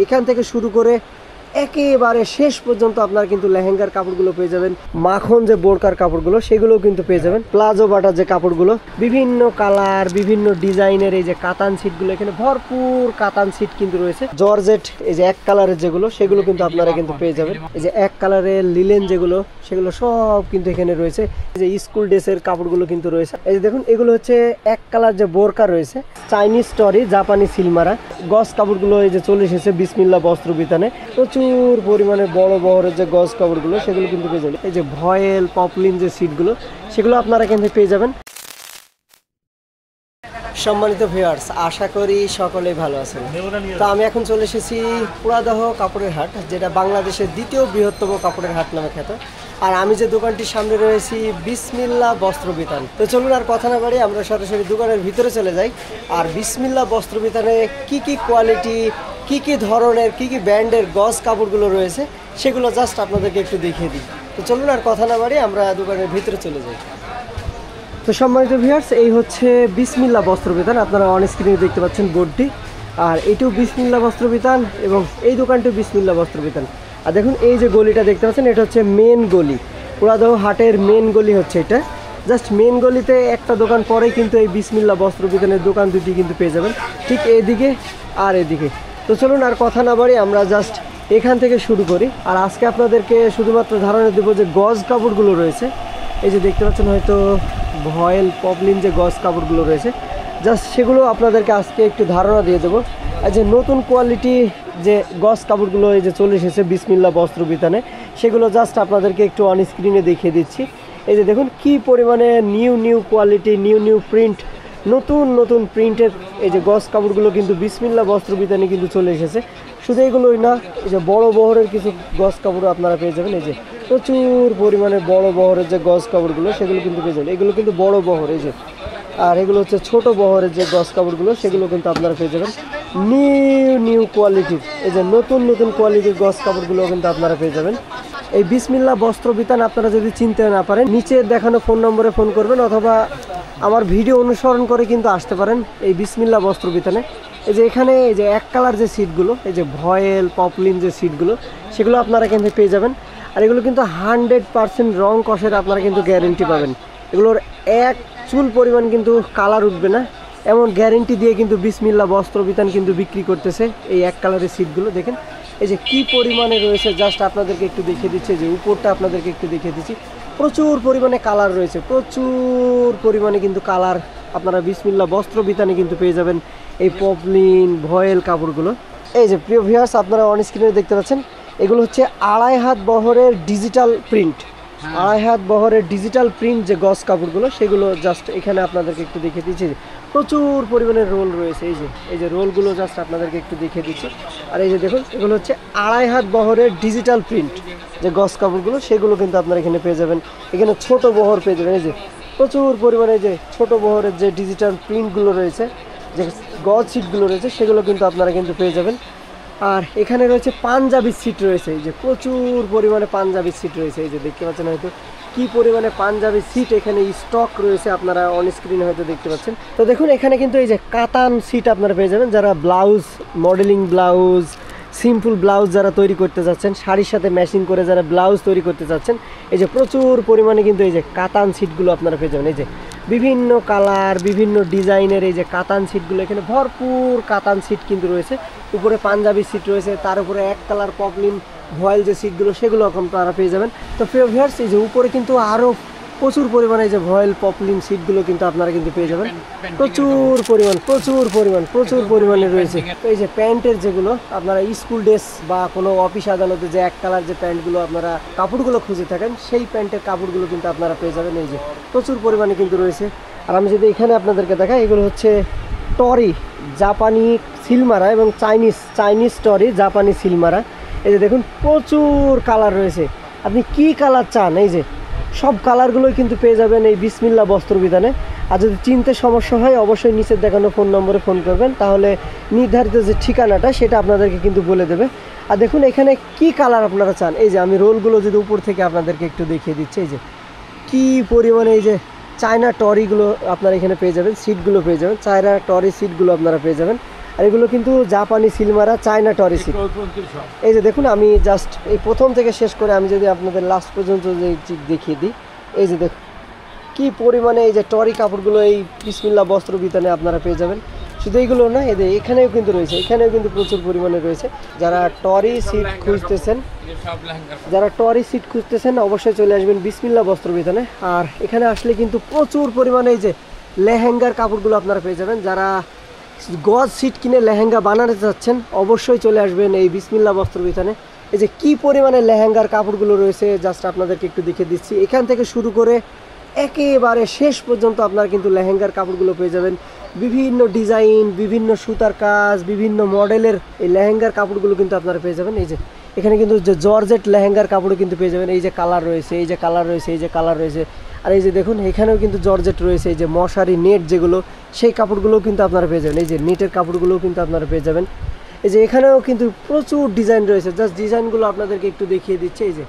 এখান থেকে শুরু করে একেবারে শেষ পর্যন্ত আপনারা কিন্তু লেহেঙ্গার কাপড়গুলো পেয়ে যাবেন। মাখন যে বোরকার কাপড়গুলো সেগুলোও কিন্তু পেয়ে যাবেন। প্লাজো বাটার যে কাপড়গুলো বিভিন্ন কালার বিভিন্ন ডিজাইনের এই যে কাতান সিটগুলো, এখানে ভরপুর কাতান সিট কিন্তু রয়েছে। জর্জেট এই যে এক কালারের যেগুলো সেগুলো কিন্তু আপনারা কিন্তু পেয়ে যাবেন। এই যে এক কালারের লিলেন যেগুলো সেগুলো সব কিন্তু এখানে রয়েছে। এই যে স্কুল ড্রেসের কাপড়গুলো কিন্তু রয়েছে। এই যে দেখুন এগুলো হচ্ছে এক কালার যে বোরকা রয়েছে, চাইনিজ স্টরি জাপানি সিলমারা গজ কাপড়গুলো এই যে চলে এসেছে বিসমিল্লাহ বস্ত্র বিতানে। প্রচুর পরিমাণে বড় বহরের যে গজ কাপড়গুলো সেগুলো কিন্তু পেয়ে যাবেন। এই যে ভয়েল পপলিন যে সিটগুলো সেগুলো আপনারা কিন্তু পেয়ে যাবেন। সম্মানিত ভিউয়ার্স, আশা করি সকলেই ভালো আছেন। তো আমি এখন চলে এসেছি পুরাদহ কাপড়ের হাট, যেটা বাংলাদেশের দ্বিতীয় বৃহত্তম কাপড়ের হাট নামে খ্যাত। আর আমি যে দোকানটির সামনে রয়েছি বিসমিল্লাহ বস্ত্র বিতান। তো চলুন আর কথা না বাড়ি আমরা সরাসরি দোকানের ভিতরে চলে যাই। আর বিসমিল্লাহ বস্ত্র বিতানে কি কি কোয়ালিটি, কি কি ধরনের, কি কি ব্র্যান্ডের গজ কাপড়গুলো রয়েছে সেগুলো জাস্ট আপনাদেরকে একটু দেখিয়ে দিই। তো চলুন আর কথা না বাড়ি আমরা দোকানের ভিতরে চলে যাই। তো সম্মানিত ভিউয়ার্স, এই হচ্ছে বিসমিল্লাহ বস্ত্র বিতান। আপনারা অন স্ক্রিনে দেখতে পাচ্ছেন বোর্ডটি। আর এটিও বিসমিল্লাহ বস্ত্র বিতান এবং এই দোকানটিও বিসমিল্লাহ বস্ত্র বিতান। আর দেখুন এই যে গলিটা দেখতে পাচ্ছেন এটা হচ্ছে মেন গলি, পুরাদহ হাটের মেন গলি হচ্ছে এটা। জাস্ট মেন গলিতে একটা দোকান পরেই কিন্তু এই বিসমিল্লাহ বস্ত্র বিতানের দোকান দুটি কিন্তু পেয়ে যাবেন, ঠিক এইদিকে আর এদিকে। তো চলুন আর কথা না বাড়ি আমরা জাস্ট এখান থেকে শুরু করি। আর আজকে আপনাদেরকে শুধুমাত্র ধারণা দেবো যে গজ কাপড়গুলো রয়েছে। এই যে দেখতে পাচ্ছেন হয়তো ভয়েল পপলিন যে গজ কাপড়গুলো রয়েছে, জাস্ট সেগুলো আপনাদেরকে আজকে একটু ধারণা দিয়ে দেবো। আর যে নতুন কোয়ালিটি যে গজ কাপড়গুলো এই যে চলে এসেছে বিসমিল্লাহ বস্ত্র বিতানে, সেগুলো জাস্ট আপনাদেরকে একটু অন স্ক্রিনে দেখিয়ে দিচ্ছি। এই যে দেখুন কি পরিমাণে নিউ কোয়ালিটি, নিউ প্রিন্ট, নতুন প্রিন্টের এই যে গজ কাপড়গুলো কিন্তু বিসমিল্লাহ বস্ত্র বিতানে কিন্তু চলে এসেছে। শুধু এগুলোই না, এই যে বড় বহরের কিছু গজ কাপড়ও আপনারা পেয়ে যাবেন। এই যে প্রচুর পরিমাণে বড় বহরের যে গজ কাপড়গুলো সেগুলো কিন্তু পেয়ে যাবেন। এগুলো কিন্তু বড় বহর, এই যে। আর এগুলো হচ্ছে ছোট বহরের যে গজ কাপড়গুলো সেগুলো কিন্তু আপনারা পেয়ে যাবেন। নিউ কোয়ালিটির এই যে নতুন কোয়ালিটির গজ কাপড়গুলো কিন্তু আপনারা পেয়ে যাবেন। এই বিসমিল্লাহ বস্ত্র বিতান আপনারা যদি চিনতে না পারেন, নিচে দেখানো ফোন নম্বরে ফোন করবেন অথবা আমার ভিডিও অনুসরণ করে কিন্তু আসতে পারেন এই বিসমিল্লাহ বস্ত্র বিতানে। এই যে এখানে এই যে এক কালার যে সিটগুলো, এই যে ভয়েল পপলিন যে সিটগুলো সেগুলো আপনারা কিন্তু পেয়ে যাবেন। আর এগুলো কিন্তু 100% রং কষের আপনারা কিন্তু গ্যারেন্টি পাবেন। এগুলোর এক চুল পরিমাণ কিন্তু কালার উঠবে না, এমন গ্যারেন্টি দিয়ে কিন্তু বিসমিল্লাহ বস্ত্র বিতান কিন্তু বিক্রি করতেছে এই এক কালারের সিটগুলো। দেখেন এই যে কি পরিমাণে রয়েছে, জাস্ট আপনাদেরকে একটু দেখিয়ে দিচ্ছি। যে উপরটা আপনাদেরকে একটু দেখিয়ে দিচ্ছি, প্রচুর পরিমাণে কালার রয়েছে, প্রচুর পরিমাণে কিন্তু কালার আপনারা বিসমিল্লাহ বস্ত্র বিতানে কিন্তু পেয়ে যাবেন এই পপলিন ভয়েল কাপড়গুলো। এই যে প্রিয় ভিউয়ার্স, আপনারা অন স্ক্রিনে দেখতে পাচ্ছেন এগুলো হচ্ছে 2.5 হাত বহরের ডিজিটাল প্রিন্ট, 2.5 হাত বহরের ডিজিটাল প্রিন্ট যে গজ কাপড়গুলো সেগুলো জাস্ট এখানে আপনাদেরকে একটু দেখিয়ে দিচ্ছি। প্রচুর পরিমাণে রোল রয়েছে, এই যে রোলগুলো জাস্ট আপনাদেরকে একটু দেখিয়ে দিচ্ছি। আর এই যে দেখুন এগুলো হচ্ছে 2.5 হাত বহরের ডিজিটাল প্রিন্ট যে গজ কাপড়গুলো সেগুলো কিন্তু আপনারা এখানে পেয়ে যাবেন। এখানে ছোট বহর পেয়ে যাবেন, এই যে প্রচুর পরিমাণে যে ছোট বহরের যে ডিজিটাল প্রিন্টগুলো রয়েছে, যে গজ সিটগুলো রয়েছে সেগুলো কিন্তু আপনারা কিন্তু পেয়ে যাবেন। আর এখানে রয়েছে পাঞ্জাবি সিট রয়েছে, এই যে প্রচুর পরিমাণে পাঞ্জাবি সিট রয়েছে। এই যে দেখতে পাচ্ছেন হয়তো কি পরিমাণে পাঞ্জাবি সিট এখানে স্টক রয়েছে, আপনারা অন স্ক্রিনে হয়তো দেখতে পাচ্ছেন। তো দেখুন এখানে কিন্তু এই যে কাতান সিট আপনারা পেয়ে যাবেন। যারা blouse, modelling blouse, simple blouse যারা তৈরি করতে যাচ্ছেন, শাড়ির সাথে ম্যাচিং করে যারা ব্লাউজ তৈরি করতে যাচ্ছেন, এই যে প্রচুর পরিমাণে কিন্তু এই যে কাতান সিটগুলো আপনারা পেয়ে যাবেন। এই যে বিভিন্ন কালার বিভিন্ন ডিজাইনের এই যে কাতান সিটগুলো, এখানে ভরপুর কাতান সিট কিন্তু রয়েছে। উপরে পাঞ্জাবি সিট রয়েছে, তার উপরে এক কালার পপলিন ভয়েল যে সিটগুলো সেগুলো আপনারা পেয়ে যাবেন। তো প্রিয় ভিউয়ার্স, এই যে উপরে কিন্তু আরও প্রচুর পরিমাণে যে ভয়েল পপলিন সিটগুলো কিন্তু আপনারা কিন্তু পেয়ে যাবেন। প্রচুর পরিমাণে রয়েছে। তো এই যে প্যান্টের যেগুলো আপনারা স্কুল ড্রেস বা কোনো অফিস আদালতে যে এক কালার যে প্যান্টগুলো আপনারা কাপড়গুলো খুঁজে থাকেন, সেই প্যান্টের কাপড়গুলো কিন্তু আপনারা পেয়ে যাবেন। এই যে প্রচুর পরিমাণে কিন্তু রয়েছে। আর আমি যদি এখানে আপনাদেরকে দেখাই, এগুলো হচ্ছে টরি জাপানি সিলমারা এবং চাইনিজ টরি জাপানি সিলমারা। এই যে দেখুন প্রচুর কালার রয়েছে, আপনি কি কালার চান এই যে সব কালারগুলোই কিন্তু পেয়ে যাবেন এই বিসমিল্লাহ বস্ত্র বিতানে। আর যদি চিনতে সমস্যা হয় অবশ্যই নিচের দেখানো ফোন নম্বরে ফোন করবেন, তাহলে নির্ধারিত যে ঠিকানাটা সেটা আপনাদেরকে কিন্তু বলে দেবে। আর দেখুন এখানে কি কালার আপনারা চান, এই যে আমি রোলগুলো যদি উপর থেকে আপনাদেরকে একটু দেখিয়ে দিচ্ছি। এই যে কি পরিমাণে এই যে চায়না টরিগুলো আপনারা এখানে পেয়ে যাবেন, সিটগুলো পেয়ে যাবেন, চায়না টরি সিটগুলো আপনারা পেয়ে যাবেন। আর এগুলো কিন্তু জাপানি সিলমারা, চায়না টরি সিট। এই যে দেখুন, আমি জাস্ট এই প্রথম থেকে শেষ করে আমি যদি আপনাদের লাস্ট পর্যন্ত দেখিয়ে দিই, এই যে দেখুন কি পরিমাণে এই যে টরি কাপড়গুলো এই বিসমিল্লাহ বস্ত্র বিতানে আপনারা পেয়ে যাবেন। শুধু এইগুলো না, এদের এখানেও কিন্তু রয়েছে, এখানেও কিন্তু প্রচুর পরিমাণে রয়েছে। যারা টরি সিট খুঁজতেছেন অবশ্যই চলে আসবেন বিসমিল্লাহ বস্ত্র বিতানে। আর এখানে আসলে কিন্তু প্রচুর পরিমাণে এই যে লেহেঙ্গার কাপড়গুলো আপনারা পেয়ে যাবেন। যারা গজ সিট কিনে লেহেঙ্গা বানাতে চাচ্ছেন অবশ্যই চলে আসবেন এই বিসমিল্লাহ বস্ত্র বিতানে। এই যে কি পরিমাণে লেহেঙ্গার কাপড়গুলো রয়েছে জাস্ট আপনাদেরকে একটু দেখিয়ে দিচ্ছি। এখান থেকে শুরু করে একেবারে শেষ পর্যন্ত আপনারা কিন্তু লেহেঙ্গার কাপড়গুলো পেয়ে যাবেন। বিভিন্ন ডিজাইন, বিভিন্ন সুতার কাজ, বিভিন্ন মডেলের এই লেহেঙ্গার কাপড়গুলো কিন্তু আপনারা পেয়ে যাবেন। এই যে এখানে কিন্তু যে জর্জেট লেহেঙ্গার কাপড়ও কিন্তু পেয়ে যাবেন। এই যে কালার রয়েছে, এই যে কালার রয়েছে, এই যে কালার রয়েছে। আর এই যে দেখুন এখানেও কিন্তু জর্জেট রয়েছে, এই যে মশারি নেট যেগুলো, সেই কাপড়গুলোও কিন্তু আপনারা পেয়ে যাবেন। এই যে নেটের কাপড়গুলোও কিন্তু আপনারা পেয়ে যাবেন। এই যে এখানেও কিন্তু প্রচুর ডিজাইন রয়েছে, জাস্ট ডিজাইনগুলো আপনাদেরকে একটু দেখিয়ে দিচ্ছে। এই যে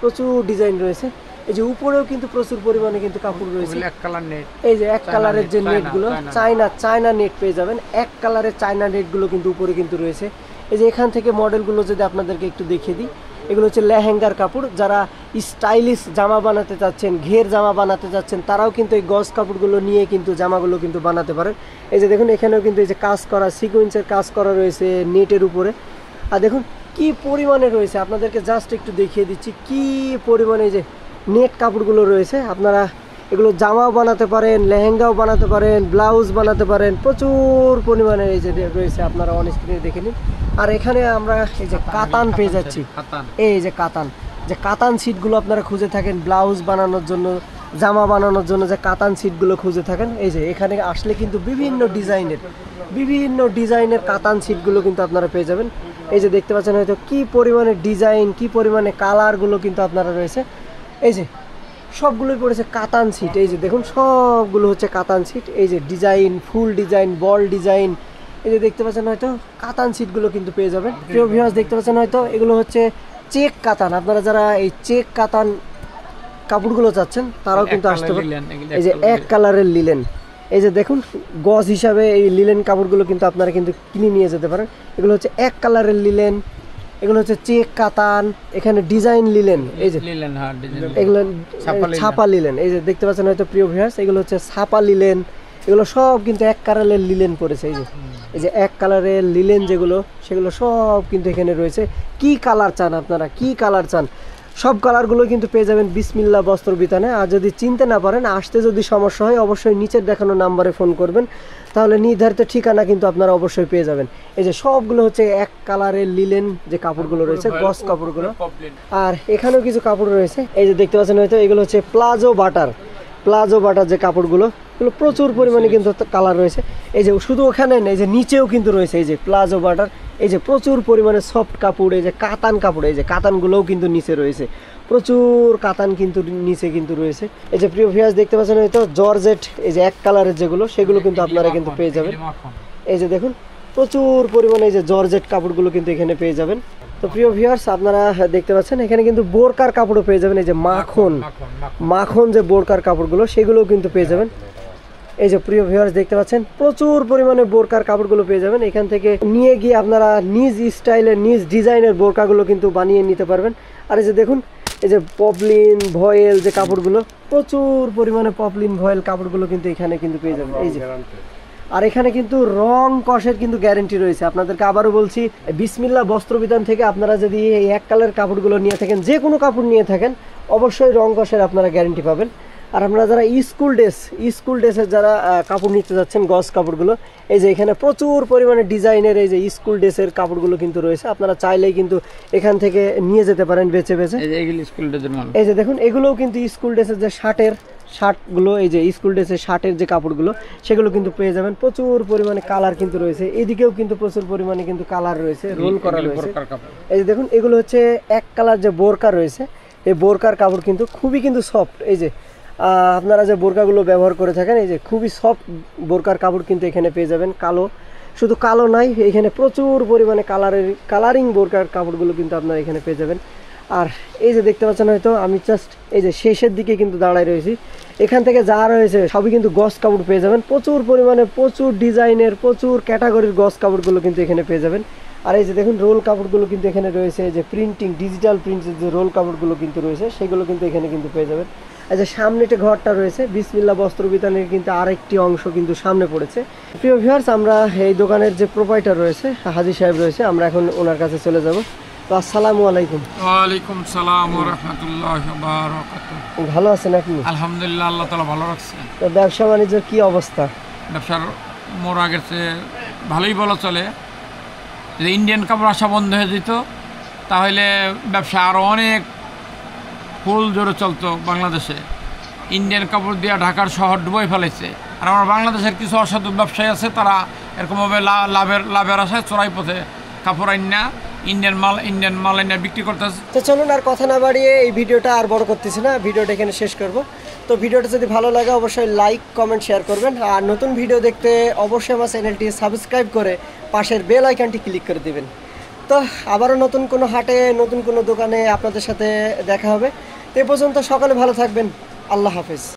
প্রচুর ডিজাইন রয়েছে। এই যে উপরেও কিন্তু প্রচুর পরিমাণে কিন্তু কাপড় রয়েছে। এই যে এক কালারের যে নেটগুলো, চায়না নেট পেয়ে যাবেন। এক কালারের চায়না নেটগুলো কিন্তু উপরে কিন্তু রয়েছে। এই যে এখান থেকে মডেলগুলো যদি আপনাদেরকে একটু দেখিয়ে দিই, এগুলো হচ্ছে লেহেঙ্গার কাপড়। যারা স্টাইলিশ জামা বানাতে চাচ্ছেন, ঘের জামা বানাতে চাচ্ছেন, তারাও কিন্তু এই গজ কাপড়গুলো নিয়ে কিন্তু জামাগুলো কিন্তু বানাতে পারেন। এই যে দেখুন এখানেও কিন্তু এই যে কাজ করা, সিকোয়েন্সের কাজ করা রয়েছে নেটের উপরে। আর দেখুন কি পরিমাণে রয়েছে, আপনাদেরকে জাস্ট একটু দেখিয়ে দিচ্ছি কি পরিমাণে যে নেট কাপড়গুলো রয়েছে। আপনারা এগুলো জামাও বানাতে পারেন, লেহেঙ্গাও বানাতে পারেন, ব্লাউজ বানাতে পারেন, প্রচুর পরিমাণে এই যে রয়েছে, আপনারা অন স্ক্রিনে দেখে নিন। আর এখানে আমরা এই যে কাতান পেয়ে যাচ্ছি। এই যে কাতান সিটগুলো আপনারা খুঁজে থাকেন ব্লাউজ বানানোর জন্য, জামা বানানোর জন্য যে কাতান সিটগুলো খুঁজে থাকেন, এই যে এখানে আসলে কিন্তু বিভিন্ন ডিজাইনের কাতান সিটগুলো কিন্তু আপনারা পেয়ে যাবেন। এই যে দেখতে পাচ্ছেন হয়তো কি পরিমাণে ডিজাইন, কি পরিমাণে কালারগুলো কিন্তু আপনারা রয়েছে। এই যে সবগুলোই পড়েছে কাতান সিট। এই যে দেখুন সবগুলো হচ্ছে কাতান সিট। এই যে ডিজাইন, ফুল ডিজাইন, বল ডিজাইন, এই যে দেখতে পাচ্ছেন হয়তো কাতান সিটগুলো কিন্তু পেয়ে যাবেন। প্রিয় ভিউয়ার্স দেখতে পাচ্ছেন হয়তো এগুলো হচ্ছে চেক কাতান। আপনারা যারা এই চেক কাতান কাপড়গুলো চাচ্ছেন তারাও কিন্তু আসতে পারেন। এই যে এক কালারের লিলেন, এই যে দেখুন গজ হিসাবে এই লিলেন কাপড়গুলো কিন্তু আপনারা কিন্তু কিনে নিয়ে যেতে পারেন। এগুলো হচ্ছে এক কালারের লিলেন, এগুলো হচ্ছে চেক কাতান, এখানে ডিজাইন লিলেন। এই যে এগুলো ছাপা লিলেন, এই যে দেখতে পাচ্ছেন হয়তো প্রিয় ভিউয়ার্স, এগুলো হচ্ছে ছাপা লিলেন। এগুলো সব কিন্তু এক কালারের লিলেন পড়েছে। এই যে এক কালারের লিলেন যেগুলো, সেগুলো সব কিন্তু এখানে রয়েছে। কি কালার চান আপনারা, কি কালার চান, সব কালারগুলো কিন্তু পেয়ে যাবেন বিসমিল্লাহ বস্ত্র বিতানে। আর যদি চিনতে না পারেন, আসতে যদি সমস্যা হয়, অবশ্যই নিচের দেখানো নাম্বারে ফোন করবেন, তাহলে নির্ধারিত ঠিকানা কিন্তু আপনারা অবশ্যই পেয়ে যাবেন। এই যে সবগুলো হচ্ছে এক কালারের লিলেন যে কাপড়গুলো রয়েছে, গস কাপড়গুলো। আর এখানেও কিছু কাপড় রয়েছে, এই যে দেখতে পাচ্ছেন হয়তো এগুলো হচ্ছে প্লাজো বাটার যে কাপড়গুলো, এগুলো প্রচুর পরিমাণে কিন্তু কালার রয়েছে। এই যে শুধু ওখানে নেই, এই যে নিচেও কিন্তু রয়েছে এই যে প্লাজো বাটার। এই যে প্রচুর পরিমাণে সফট কাপড়, এই যে কাতান কাপড়, এই যে কাতানগুলোও কিন্তু নিচে রয়েছে, প্রচুর কাতান কিন্তু নিচে কিন্তু রয়েছে। এই যে প্রিয় ভিউয়ার্স দেখতে পাচ্ছেন হয়তো জর্জেট, এই যে এক কালারের যেগুলো, সেগুলো কিন্তু আপনারা কিন্তু পেয়ে যাবেন। এই যে দেখুন প্রচুর পরিমাণে এই যে জর্জেট কাপড়গুলো কিন্তু এখানে পেয়ে যাবেন। তো প্রিয় ভিউয়ার্স আপনারা দেখতে পাচ্ছেন এখানে কিন্তু বোরকার কাপড়ও পেয়ে যাবেন। এই যে মাখন যে বোরকার কাপড়গুলো, সেগুলোও কিন্তু পেয়ে যাবেন। এই যে প্রিয় ভিউয়ার্স দেখতে পাচ্ছেন প্রচুর পরিমাণে বোরকার কাপড়গুলো পেয়ে যাবেন। এখান থেকে নিয়ে গিয়ে আপনারা নিজ স্টাইলের, নিজ ডিজাইনের বোরকাগুলো কিন্তু বানিয়ে নিতে পারবেন। আর এই যে দেখুন এই যে পপলিন ভয়েল যে কাপড়গুলো, প্রচুর পরিমাণে পপলিন ভয়েল কাপড়গুলো কিন্তু এখানে কিন্তু পেয়ে যাবেন। এই যে আর এখানে কিন্তু রং কষের কিন্তু গ্যারেন্টি রয়েছে। আপনাদেরকে আবারও বলছি, বিসমিল্লাহ বস্ত্র বিতান থেকে আপনারা যদি এই এক কালার কাপড়গুলো নিয়ে থাকেন, যে কোনো কাপড় নিয়ে থাকেন, অবশ্যই রং কষের আপনারা গ্যারেন্টি পাবেন। আর আপনারা যারা স্কুল ড্রেসের যারা কাপড় নিতে যাচ্ছেন, গজ কাপড়গুলো, এই যে এখানে প্রচুর পরিমাণে ডিজাইনের এই যে স্কুল ড্রেসের কাপড়গুলো কিন্তু রয়েছে। আপনারা চাইলেই কিন্তু এখান থেকে নিয়ে যেতে পারেন বেছে বেছে। এই যে দেখুন এগুলোও কিন্তু স্কুল ড্রেসের যে শার্টগুলো, এই যে স্কুল ড্রেসের শার্টের যে কাপড়গুলো, সেগুলো কিন্তু পেয়ে যাবেন। প্রচুর পরিমাণে কালার কিন্তু রয়েছে, এদিকেও কিন্তু প্রচুর পরিমাণে কিন্তু কালার রয়েছে, রোল করা রয়েছে। এই যে দেখুন এগুলো হচ্ছে এক কালার যে বোরকা রয়েছে, এই বোরকার কাপড় কিন্তু খুবই কিন্তু সফট। এই যে আপনারা যে বোরকাগুলো ব্যবহার করে থাকেন, এই যে খুবই সফট বোরকার কাপড় কিন্তু এখানে পেয়ে যাবেন। শুধু কালো নাই, এখানে প্রচুর পরিমাণে কালারিং বোরকার কাপড়গুলো কিন্তু আপনারা এখানে পেয়ে যাবেন। আর এই যে দেখতে পাচ্ছেন হয়তো আমি জাস্ট এই যে শেষের দিকে কিন্তু দাঁড়ায় রয়েছি। এখান থেকে যা রয়েছে সবই কিন্তু গস কাপড় পেয়ে যাবেন, প্রচুর পরিমাণে প্রচুর ডিজাইনের প্রচুর ক্যাটাগরির গস কাপড়গুলো কিন্তু এখানে পেয়ে যাবেন। আর এই যে দেখুন রোল কাপড়গুলো কিন্তু এখানে রয়েছে, যে প্রিন্টিং ডিজিটাল প্রিন্টের যে রোল কাপড়গুলো কিন্তু রয়েছে সেগুলো কিন্তু এখানে কিন্তু পেয়ে যাবেন। এই যে সামনে একটা ঘরটা রয়েছে বিসমিল্লাহ বস্ত্র বিতানের কিন্তু আরেকটি অংশ কিন্তু সামনে পড়েছে। প্রিয় ভিউয়ার্স, আমরা এই দোকানের যে প্রোপাইটার রয়েছে হাজী সাহেব রয়েছে, আমরা এখন ওনার কাছে চলে যাব। তো আসসালামু আলাইকুম। ওয়ালাইকুম সালাম ওয়া রাহমাতুল্লাহি ওয়া বারাকাতুহু। ভালো আছেন আপনি? আলহামদুলিল্লাহ, আল্লাহ তাআলা ভালো রাখছে। তো ব্যবসা বাণিজ্যের কি অবস্থা? ব্যবসার মোর আগের চেয়ে ভালোই বলা চলে। যদি ইন্ডিয়ান কাপড় আসা বন্ধ হয়ে যেত তাহলে ব্যবসা আরও অনেক ফুল জোরে চলতো বাংলাদেশে। ইন্ডিয়ান কাপড় দিয়ে ঢাকার শহর ডুবাই ফেলেছে। আর আমার বাংলাদেশের কিছু অসাধু ব্যবসায়ী আছে, তারা এরকমভাবে লাভের আশায় চোরাই পথে কাপড় আইনা ইন্ডিয়ান মাল আইনা বিক্রি করতেছে। তো চলুন আর কথা না বাড়িয়ে এই ভিডিওটা আর বড় করতেছি না, ভিডিওটা এখানে শেষ করব। তো ভিডিওটা যদি ভালো লাগে অবশ্যই লাইক কমেন্ট শেয়ার করবেন, আর নতুন ভিডিও দেখতে অবশ্যই আমার চ্যানেলটি সাবস্ক্রাইব করে পাশের বেল আইকনটি ক্লিক করে দিবেন। তো আবারও নতুন কোনো হাটে নতুন কোনো দোকানে আপনাদের সাথে দেখা হবে। তো এ পর্যন্ত সকলে ভালো থাকবেন। আল্লাহ হাফেজ।